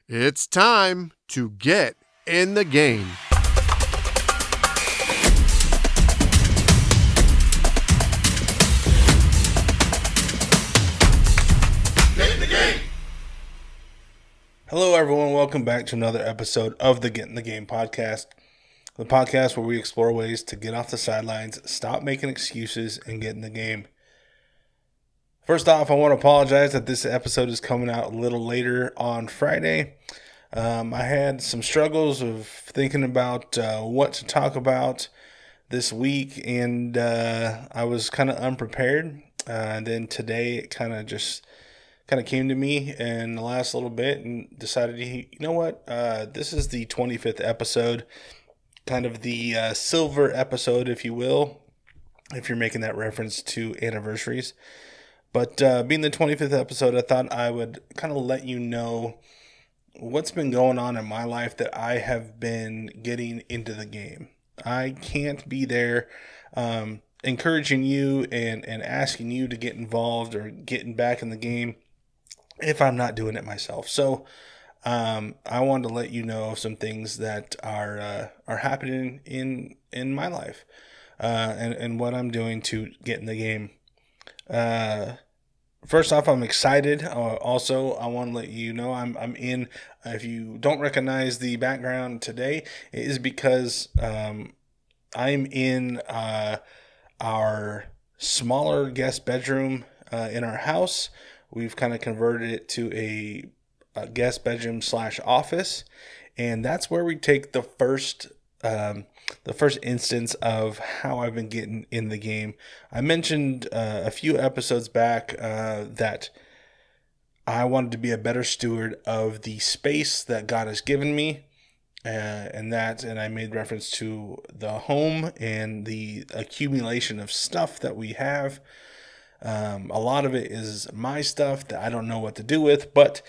It's time to get in the game. Hello, everyone. Welcome back to another episode of the Get in the Game podcast, the podcast where we explore ways to get off the sidelines, stop making excuses, and get in the game. First off, I want to apologize that this episode is coming out a little later on Friday. I had some struggles of thinking about what to talk about this week, and I was kind of unprepared. And then today, it kind of came to me in the last little bit and decided, you know what, this is the 25th episode, kind of the silver episode, if you will, if you're making that reference to anniversaries. But being the 25th episode, I thought I would kind of let you know what's been going on in my life that I have been getting into the game. I can't be there encouraging you and asking you to get involved or getting back in the game if I'm not doing it myself. So I wanted to let you know some things that are happening in my life and what I'm doing to get in the game. First off, I'm excited. Also, I want to let you know I'm in. If you don't recognize the background today, it is because I'm in our smaller guest bedroom in our house. We've kind of converted it to a guest bedroom / office, and that's where we take the first instance of how I've been getting in the game. I mentioned a few episodes back that I wanted to be a better steward of the space that God has given me, and I made reference to the home and the accumulation of stuff that we have. A lot of it is my stuff that I don't know what to do with, but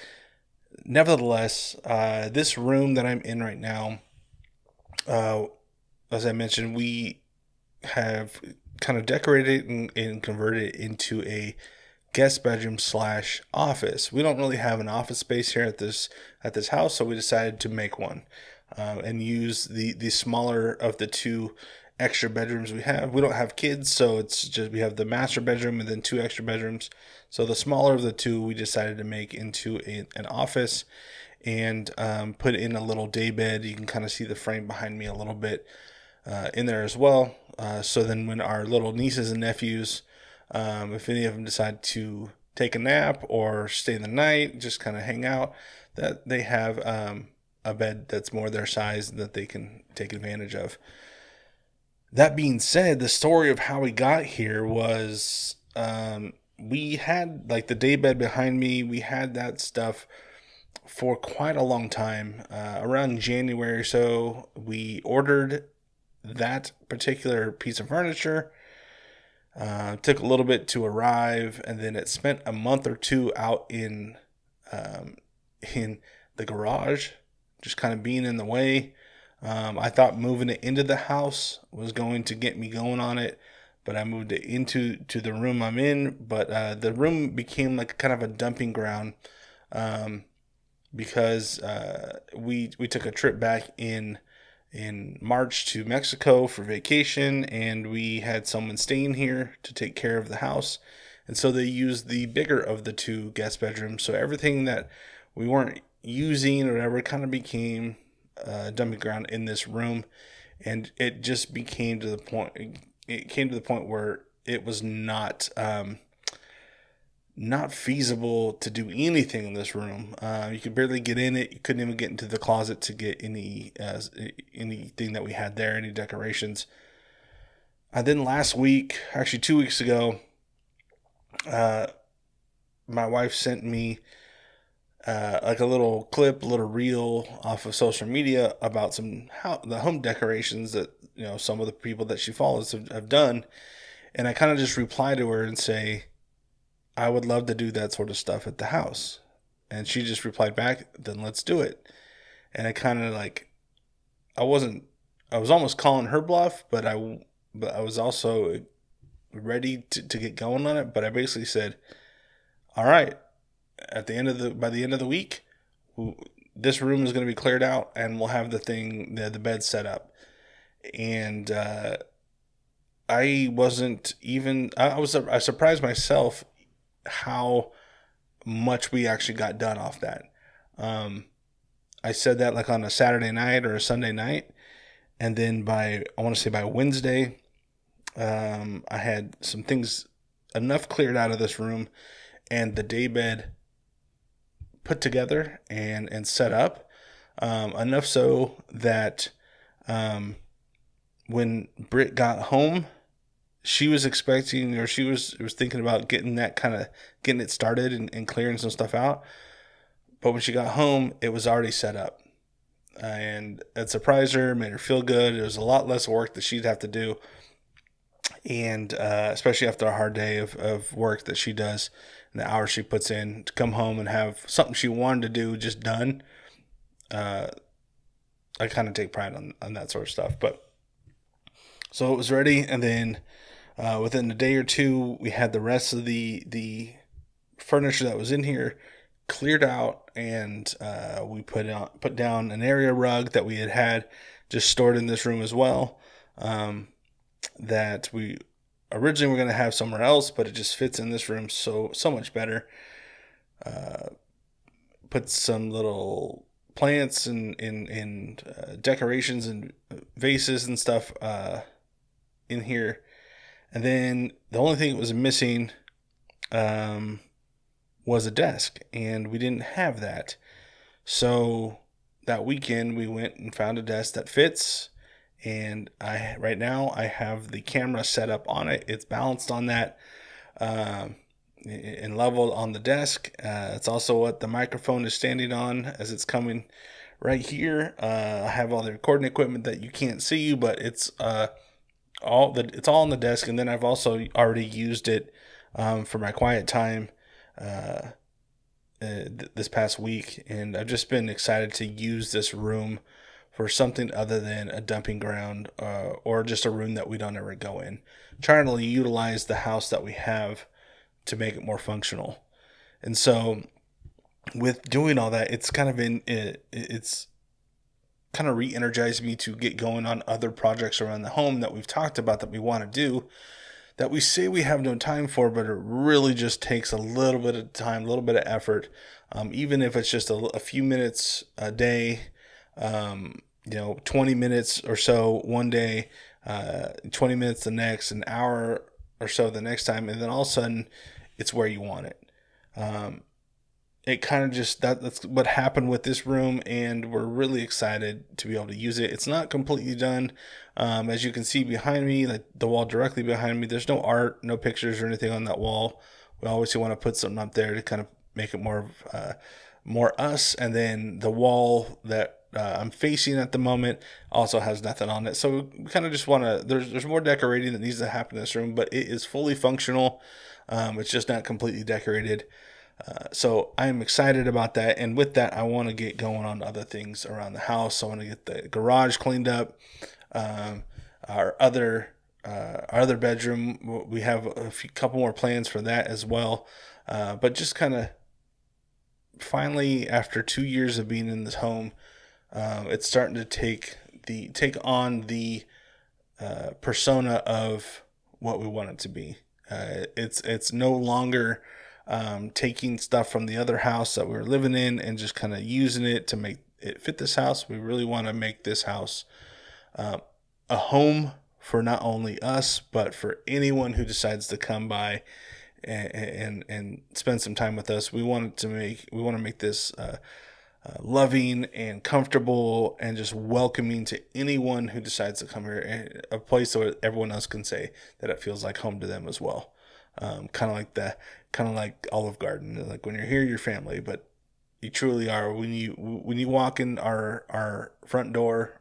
nevertheless, this room that I'm in right now, as I mentioned, we have kind of decorated and converted it into a guest bedroom / office. We don't really have an office space here at this house, so we decided to make one and use the smaller of the two extra bedrooms we have. We don't have kids, so it's just we have the master bedroom and then two extra bedrooms. So the smaller of the two we decided to make into an office and put in a little day bed. You can kind of see the frame behind me a little bit in there as well. So then when our little nieces and nephews, if any of them decide to take a nap or stay the night, just kind of hang out, that they have a bed that's more their size that they can take advantage of. That being said, the story of how we got here was we had like the day bed behind me. We had that stuff for quite a long time. Around January or so, we ordered that particular piece of furniture. Took a little bit to arrive, and then it spent a month or two out in the garage, just kind of being in the way. I thought moving it into the house was going to get me going on it, but I moved it into the room I'm in. But the room became like kind of a dumping ground because we took a trip back in March to Mexico for vacation, and we had someone staying here to take care of the house. And so they used the bigger of the two guest bedrooms. So everything that we weren't using or whatever kind of became dumping ground in this room. And it just became to the point, it came to the point where it was not feasible to do anything in this room. You could barely get in it. You couldn't even get into the closet to get anything that we had there, any decorations. And then last week, actually 2 weeks ago, my wife sent me like a little clip, a little reel off of social media about the home decorations that some of the people that she follows have done. And I kind of just replied to her and say, I would love to do that sort of stuff at the house. And she just replied back, then let's do it. And I kind of I was almost calling her bluff, but I was also ready to get going on it. But I basically said, all right, by the end of the week, this room is going to be cleared out, and we'll have the bed set up. And I wasn't even. I surprised myself how much we actually got done off that. I said that like on a Saturday night or a Sunday night, and then I want to say by Wednesday, I had some things enough cleared out of this room, and the daybed put together and set up, enough so that when Britt got home, she was expecting, or she was thinking about getting it started and clearing some stuff out. But when she got home, it was already set up. And it surprised her, made her feel good. It was a lot less work that she'd have to do. And especially after a hard day of work that she does and the hours she puts in, to come home and have something she wanted to do just done. I kind of take pride on that sort of stuff. But so it was ready. And then within a day or two, we had the rest of the furniture that was in here cleared out, and we put down an area rug that we had just stored in this room as well, that we originally were going to have somewhere else, but it just fits in this room so much better. Put some little plants and decorations and vases and stuff in here, and then the only thing that was missing was a desk, and we didn't have that. So that weekend we went and found a desk that fits, and right now I have the camera set up on it. It's balanced on that and leveled on the desk. It's also what the microphone is standing on as it's coming right here. I have all the recording equipment that you can't see, but it's all on the desk, and then I've also already used it for my quiet time this past week, and I've just been excited to use this room for something other than a dumping ground or just a room that we don't ever go in. Trying to utilize the house that we have to make it more functional. And so with doing all that, it's kind of re-energized me to get going on other projects around the home that we've talked about that we want to do, that we say we have no time for, but it really just takes a little bit of time, a little bit of effort, even if it's just a few minutes a day, 20 minutes or so one day, 20 minutes the next, an hour or so the next time, and then all of a sudden it's where you want it. It kind of just, that's what happened with this room, and we're really excited to be able to use it. It's not completely done. As you can see behind me, like the wall directly behind me, there's no art, no pictures or anything on that wall. We always want to put something up there to kind of make it more us. And then the wall that I'm facing at the moment also has nothing on it. So we kind of just want to, there's more decorating that needs to happen in this room, but it is fully functional. It's just not completely decorated. So I'm excited about that. And with that, I want to get going on other things around the house. I want to get the garage cleaned up. Our other bedroom, we have couple more plans for that as well. But just kind of finally, after 2 years of being in this home, it's starting to take on the persona of what we want it to be. It's no longer taking stuff from the other house that we were living in and just kind of using it to make it fit this house. We really want to make this house a home for not only us, but for anyone who decides to come by and spend some time with us. We want to make this loving and comfortable and just welcoming to anyone who decides to come here, and a place where everyone else can say that it feels like home to them as well. Kind of like Olive Garden. Like when you're here, you're family, but you truly are. When you walk in our front door,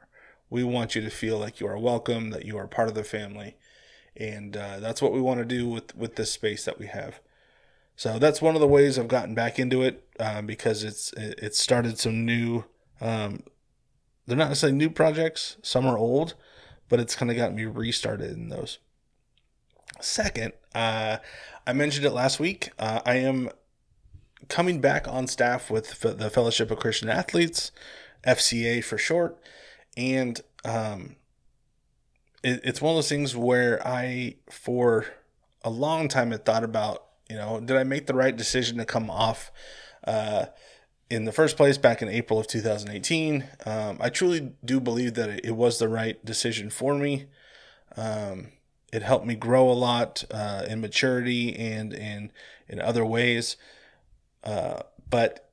we want you to feel like you are welcome, that you are part of the family, and that's what we want to do with this space that we have. So that's one of the ways I've gotten back into it, because it's started some new. They're not necessarily new projects. Some are old, but it's kind of got me restarted in those. Second, I mentioned it last week. I am coming back on staff with the Fellowship of Christian Athletes, FCA for short. And it's one of those things where I, for a long time, had thought about, did I make the right decision to come off in the first place back in April of 2018? I truly do believe that it was the right decision for me. It helped me grow a lot in maturity and in other ways. But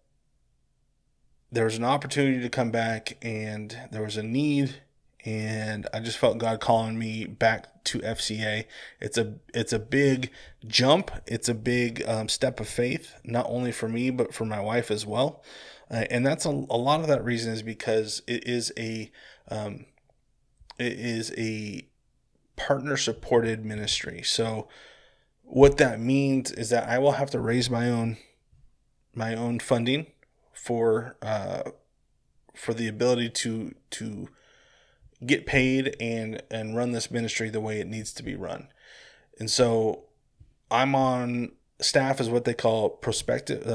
there was an opportunity to come back, and there was a need, and I just felt God calling me back to FCA. It's a big jump. It's a big step of faith, not only for me, but for my wife as well. And that's a lot of that reason is because it is a partner supported ministry. So what that means is that I will have to raise my own funding for the ability to get paid and run this ministry the way it needs to be run. And so I'm on staff is what they call prospective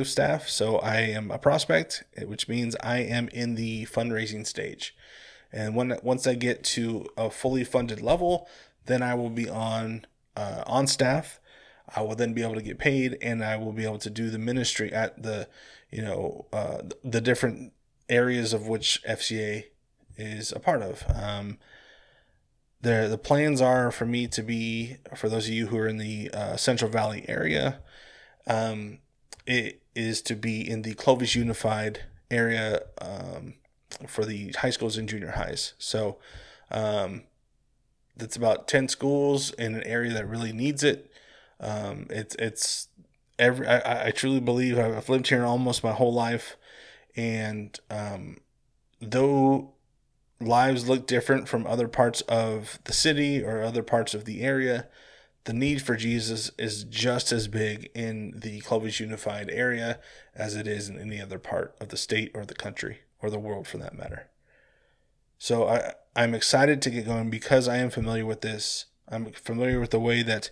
staff. So I am a prospect, which means I am in the fundraising stage. And once I get to a fully funded level, then I will be on staff. I will then be able to get paid, and I will be able to do the ministry at the different areas of which FCA is a part of. The plans are for me to be, for those of you who are in the Central Valley area, it is to be in the Clovis Unified area for the high schools and junior highs. So that's about 10 schools in an area that really needs it. I truly believe I've lived here almost my whole life, and though lives look different from other parts of the city or other parts of the area, the need for Jesus is just as big in the Clovis Unified area as it is in any other part of the state or the country or the world for that matter. So I'm excited to get going because I am familiar with this. I'm familiar with the way that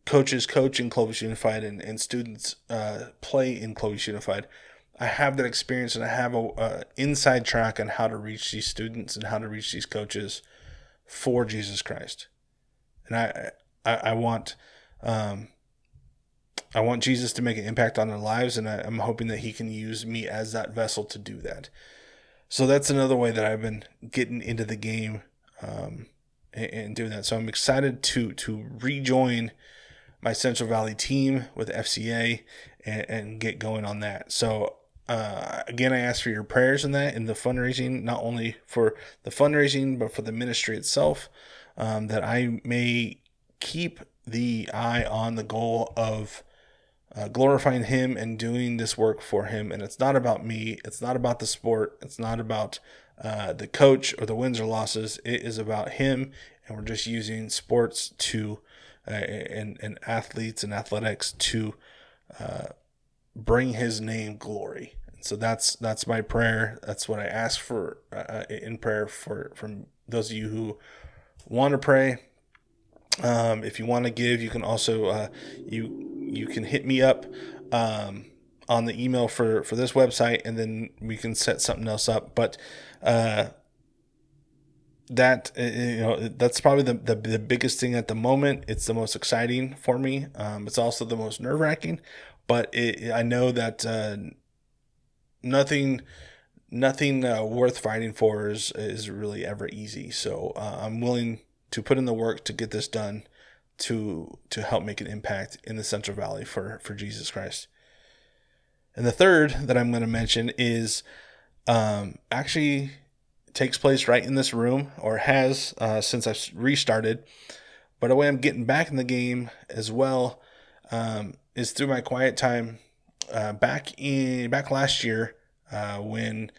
coaches coach in Clovis Unified and students play in Clovis Unified. I have that experience, and I have a inside track on how to reach these students and how to reach these coaches for Jesus Christ. And I want Jesus to make an impact on their lives, and I'm hoping that he can use me as that vessel to do that. So that's another way that I've been getting into the game and doing that. So I'm excited to rejoin my Central Valley team with FCA and get going on that. So again, I ask for your prayers in that, in the fundraising, not only for the fundraising, but for the ministry itself, that I may keep the eye on the goal of glorifying him and doing this work for him. And it's not about me. It's not about the sport. It's not about the coach or the wins or losses. It is about him. And we're just using sports to and athletes and athletics to bring his name glory. And so that's my prayer. That's what I ask for in prayer from those of you who want to pray. If you want to give, you can also you can hit me up on the email for this website, and then we can set something else up. But that's probably the biggest thing at the moment. It's the most exciting for me. It's also the most nerve-wracking, but I know that nothing worth fighting for is really ever easy. So I'm willing to put in the work to get this done, to help make an impact in the Central Valley for Jesus Christ. And the third that I'm going to mention is actually takes place right in this room, or has since I've restarted. But the way I'm getting back in the game as well is through my quiet time back last year when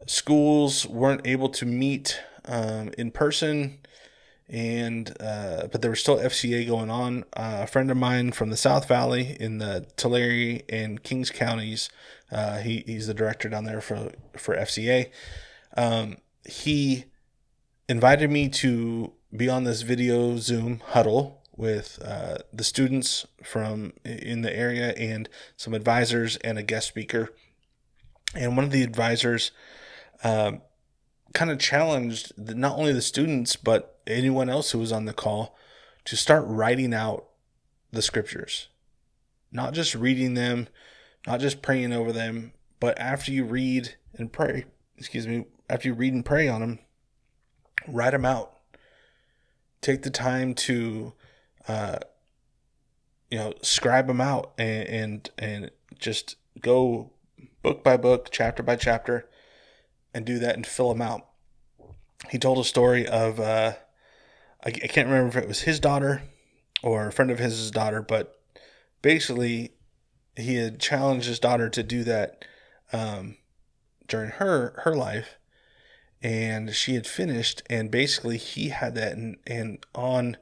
schools weren't able to meet in person, and but there was still FCA going on. A friend of mine from the South Valley in the Tulare and Kings counties, he's the director down there for FCA. He invited me to be on this video Zoom huddle with the students from in the area and some advisors and a guest speaker. And one of the advisors kind of challenged not only the students, but anyone else who was on the call to start writing out the scriptures. Not just reading them, not just praying over them, but after you read and pray, after you read and pray on them, write them out. Take the time to, scribe them out and just go book by book, chapter by chapter, and do that and fill them out. He told a story of, I can't remember if it was his daughter or a friend of his daughter, but basically he had challenged his daughter to do that during her life, and she had finished, and basically he had that and on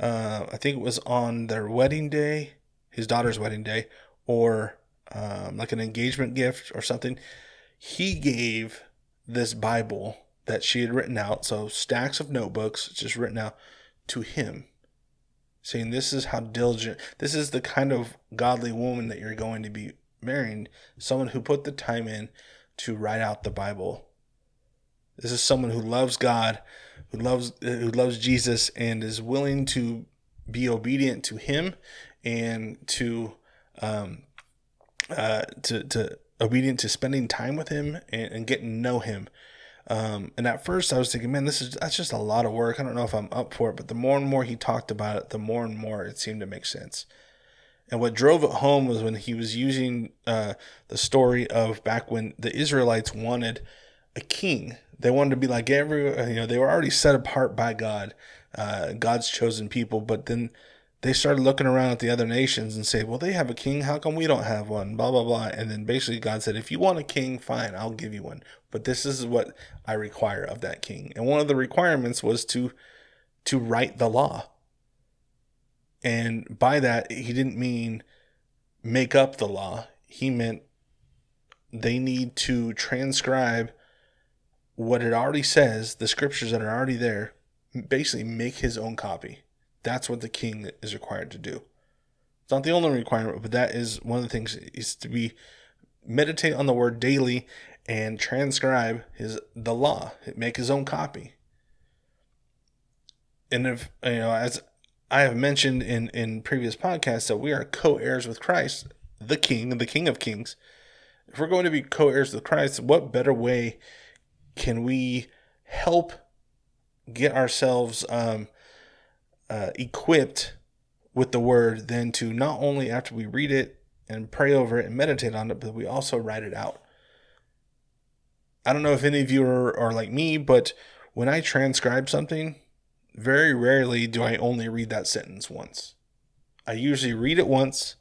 I think it was on their wedding day, his daughter's wedding day, or like an engagement gift or something, he gave this Bible that she had written out, so stacks of notebooks just written out, to him, saying, this is how diligent, this is the kind of godly woman that you're going to be marrying, someone who put the time in to write out the Bible. This is someone who loves God, who loves Jesus, and is willing to be obedient to him and to obedient to spending time with him and getting to know him. And at first I was thinking, man, that's just a lot of work. I don't know if I'm up for it. But the more and more he talked about it, the more and more it seemed to make sense. And what drove it home was when he was using the story of back when the Israelites wanted a king. They wanted to be like they were already set apart by God, God's chosen people. But then they started looking around at the other nations and say, well, they have a king. How come we don't have one? Blah, blah, blah. And then basically God said, if you want a king, fine, I'll give you one. But this is what I require of that king. And one of the requirements was to write the law. And by that, he didn't mean make up the law. He meant they need to transcribe what it already says, the scriptures that are already there, basically make his own copy. That's what the king is required to do. It's not the only requirement, but that is one of the things, is to meditate on the word daily and transcribe the law, make his own copy. And if, as I have mentioned in previous podcasts, that we are co-heirs with Christ, the King of Kings. If we're going to be co-heirs with Christ, what better way can we help get ourselves equipped with the word than to not only after we read it and pray over it and meditate on it, but we also write it out. I don't know if any of you are like me, but when I transcribe something, very rarely do I only read that sentence once. I usually read it once,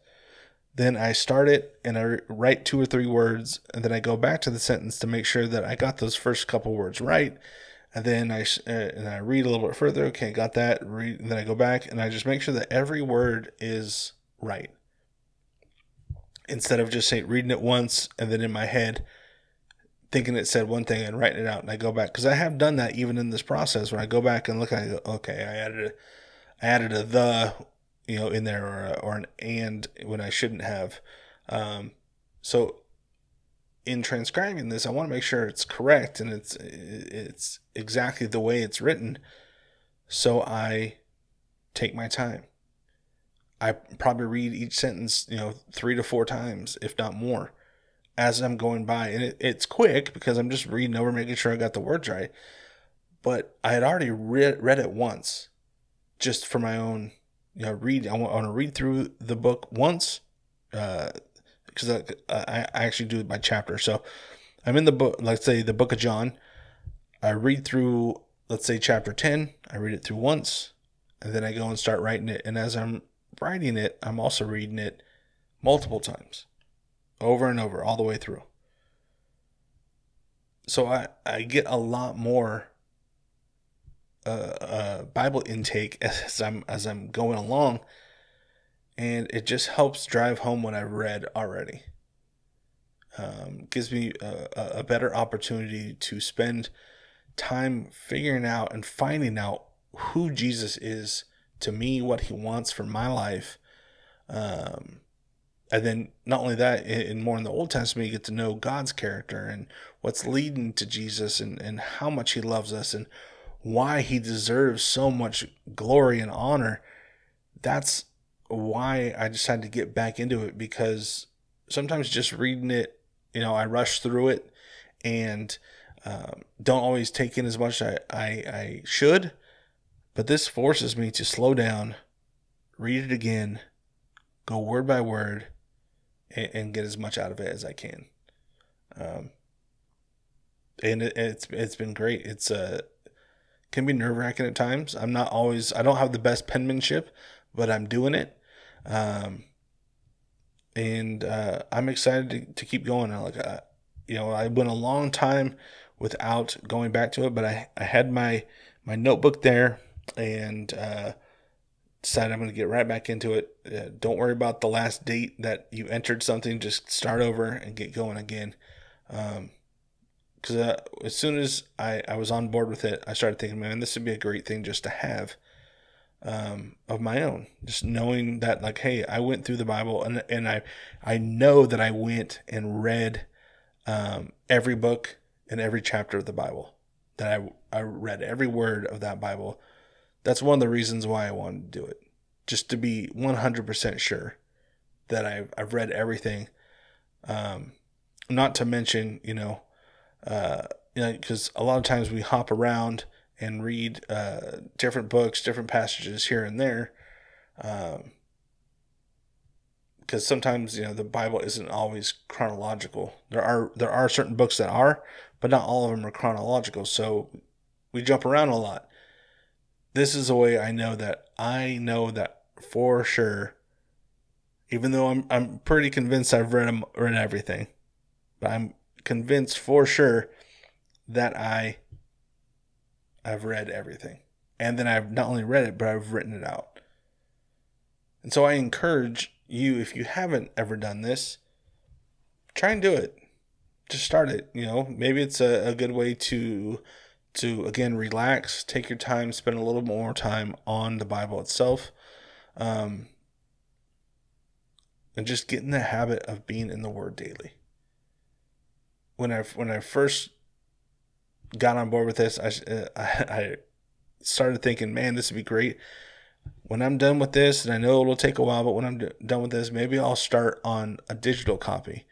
then I start it and I write 2 or 3 words, and then I go back to the sentence to make sure that I got those first couple words right. And then I read a little bit further. Okay, got that. And then I go back and I just make sure that every word is right. Instead of just reading it once and then in my head thinking it said one thing and writing it out, and I go back, because I have done that even in this process when I go back and look at it. Okay, I added a the in there or an and when I shouldn't have. So in transcribing this, I want to make sure it's correct and it's exactly the way it's written. So I take my time. I probably read each sentence, 3 to 4 times, if not more, as I'm going by. And it's quick because I'm just reading over, making sure I got the words right. But I had already read it once, just for my own, read. I want to read through the book once, because I actually do it by chapter. So I'm in the book, let's say the book of John. I read through, let's say chapter 10. I read it through once, and then I go and start writing it. And as I'm writing it, I'm also reading it multiple times, over and over, all the way through. So I get a lot more Bible intake as I'm going along, and it just helps drive home what I've read already. Gives me a better opportunity to spend time figuring out and finding out who Jesus is to me what he wants for my life. And then not only that, in more in the Old Testament, you get to know God's character and what's leading to Jesus, and how much he loves us and why he deserves so much glory and honor. That's why I decided to get back into it, because sometimes just reading it, I rush through it and don't always take in as much as I should. But this forces me to slow down, read it again, go word by word, and get as much out of it as I can. And it's been great. It's can be nerve-wracking at times. I don't have the best penmanship, but I'm doing it. And I'm excited to keep going. I went a long time without going back to it, but I had my notebook there, and decided I'm going to get right back into it. Don't worry about the last date that you entered something. Just start over and get going again. Because as soon as I was on board with it, I started thinking, man, this would be a great thing just to have of my own. Just knowing that, like, hey, I went through the Bible, and I know that I went and read every book and every chapter of the Bible. That I read every word of that Bible. That's one of the reasons why I wanted to do it. Just to be 100% sure that I've read everything. Not to mention, because a lot of times we hop around and read different books, different passages here and there. Because sometimes, the Bible isn't always chronological. There are certain books that are, but not all of them are chronological. So we jump around a lot. This is a way I know that for sure, even though I'm pretty convinced I've read everything, but I'm convinced for sure that I've read everything. And then I've not only read it, but I've written it out. And so I encourage you, if you haven't ever done this, try and do it. Just start it. Maybe it's a good way to again relax, take your time, spend a little more time on the Bible itself, and just get in the habit of being in the Word daily. When I first got on board with this, I started thinking, man, this would be great. When I'm done with this, and I know it'll take a while, but when I'm done with this, maybe I'll start on a digital copy,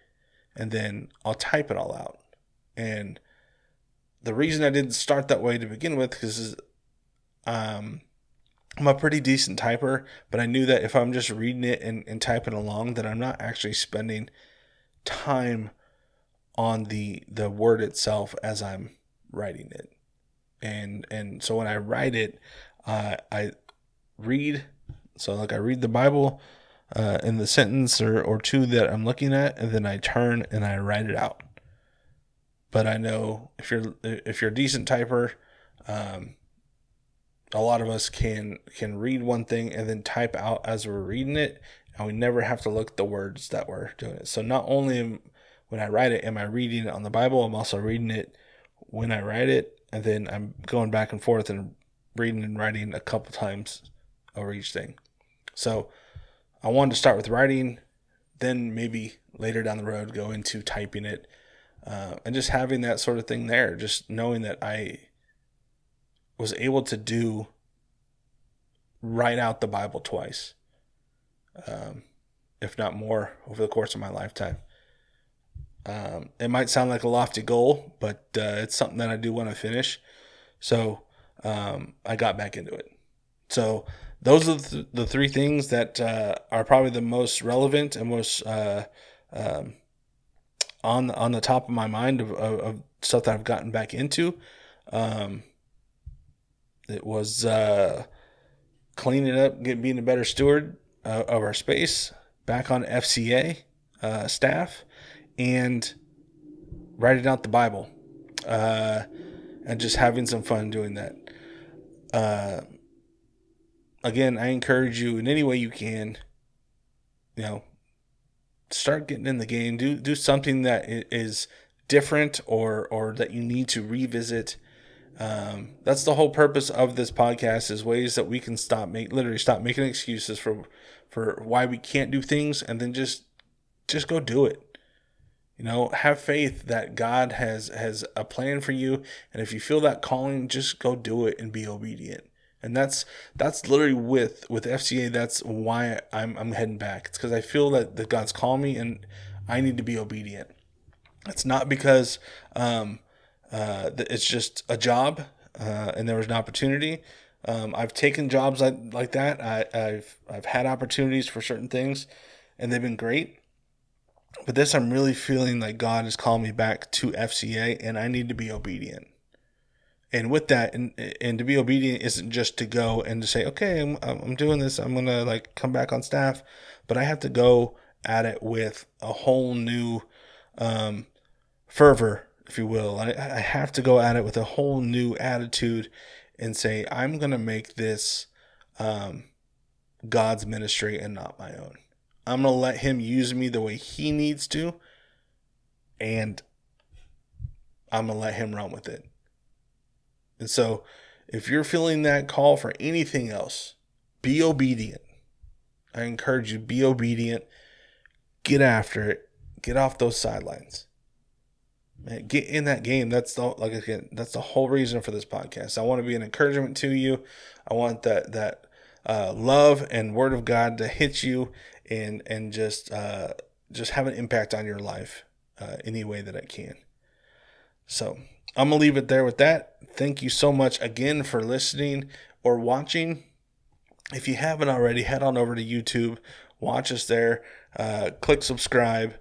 and then I'll type it all out. And the reason I didn't start that way to begin with, because I'm a pretty decent typer, but I knew that if I'm just reading it and typing along, that I'm not actually spending time on the word itself as I'm writing it. And so when I write it, I read. So like I read the Bible in the sentence or two that I'm looking at, and then I turn and I write it out. But I know if you're a decent typer, a lot of us can read one thing and then type out as we're reading it, and we never have to look at the words that we're doing it. So not only when I write it am I reading it on the Bible, I'm also reading it when I write it, and then I'm going back and forth and reading and writing a couple times over each thing. So I wanted to start with writing, then maybe later down the road go into typing it. And just having that sort of thing there, just knowing that I was able to write out the Bible twice, if not more, over the course of my lifetime. It might sound like a lofty goal, but it's something that I do want to finish. So I got back into it. So those are the three things that are probably the most relevant and most on the top of my mind of stuff that I've gotten back into. It was cleaning up, being a better steward of our space, back on FCA staff, and writing out the Bible, and just having some fun doing that. Again, I encourage you in any way you can, start getting in the game. Do something that is different or that you need to revisit. That's the whole purpose of this podcast, is ways that we can stop making excuses for why we can't do things, and then just go do it. Have faith that God has a plan for you, and if you feel that calling, just go do it and be obedient. And that's literally with FCA. That's why I'm heading back. It's because I feel that God's calling me, and I need to be obedient. It's not because it's just a job and there was an opportunity. I've taken jobs like that. I've had opportunities for certain things, and they've been great. But this, I'm really feeling like God is calling me back to FCA, and I need to be obedient. And with that, and to be obedient isn't just to go and to say, okay, I'm doing this, I'm gonna come back on staff, but I have to go at it with a whole new fervor, if you will. I have to go at it with a whole new attitude and say, I'm gonna make this God's ministry and not my own. I'm going to let him use me the way he needs to, and I'm going to let him run with it. And so if you're feeling that call for anything else, be obedient. I encourage you, be obedient. Get after it. Get off those sidelines. Man, get in that game. That's the whole reason for this podcast. I want to be an encouragement to you. I want that love and word of God to hit you and just have an impact on your life any way that I can. So I'm going to leave it there with that. Thank you so much again for listening or watching. If you haven't already, head on over to YouTube. Watch us there. Click subscribe.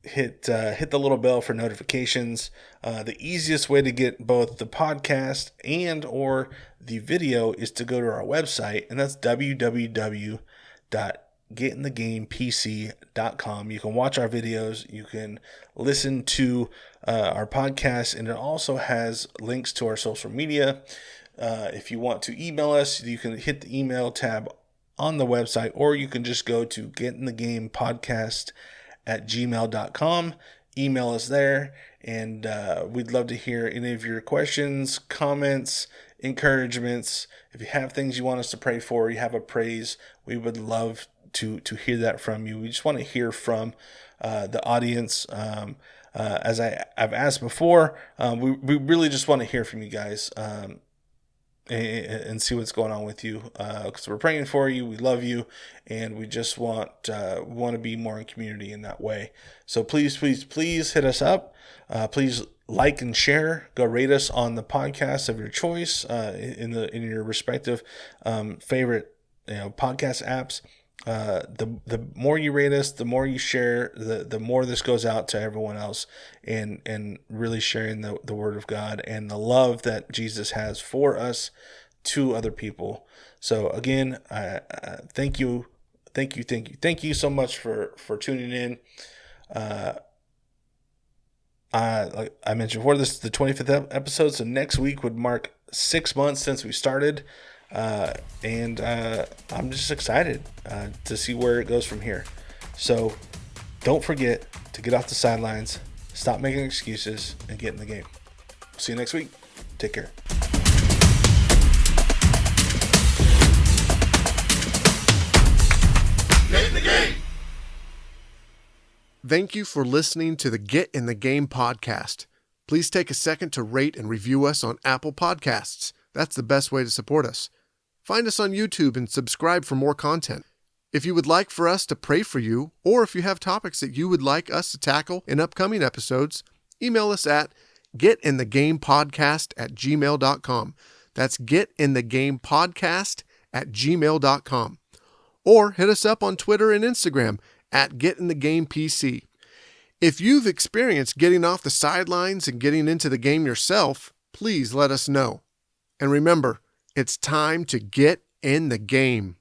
Hit the little bell for notifications. The easiest way to get both the podcast and or the video is to go to our website, and that's www.getinthegamepc.com. You can watch our videos, you can listen to our podcast, and it also has links to our social media. If you want to email us, you can hit the email tab on the website, or you can just go to getinthegamepodcast@gmail.com. Email us there, and we'd love to hear any of your questions, comments, encouragements. If you have things you want us to pray for, you have a praise, we would love to hear that from you. We just want to hear from the audience. As I've asked before, we really just want to hear from you guys and see what's going on with you, because we're praying for you, we love you, and we just want to be more in community in that way. So please hit us up. Please like and share. Go rate us on the podcast of your choice in your respective favorite podcast apps. The more you rate us, the more you share, the more this goes out to everyone else, and really sharing the word of God and the love that Jesus has for us to other people. So again, thank you so much for tuning in. Like I mentioned before, this is the 25th episode, so next week would mark 6 months since we started. And I'm just excited to see where it goes from here. So don't forget to get off the sidelines, stop making excuses, and get in the game. See you next week. Take care. Get in the game. Thank you for listening to the Get in the Game podcast. Please take a second to rate and review us on Apple Podcasts. That's the best way to support us. Find us on YouTube and subscribe for more content. If you would like for us to pray for you, or if you have topics that you would like us to tackle in upcoming episodes, email us at getinthegamepodcast@gmail.com. That's getinthegamepodcast@gmail.com. Or hit us up on Twitter and Instagram at getinthegamepc. If you've experienced getting off the sidelines and getting into the game yourself, please let us know. And remember, it's time to get in the game.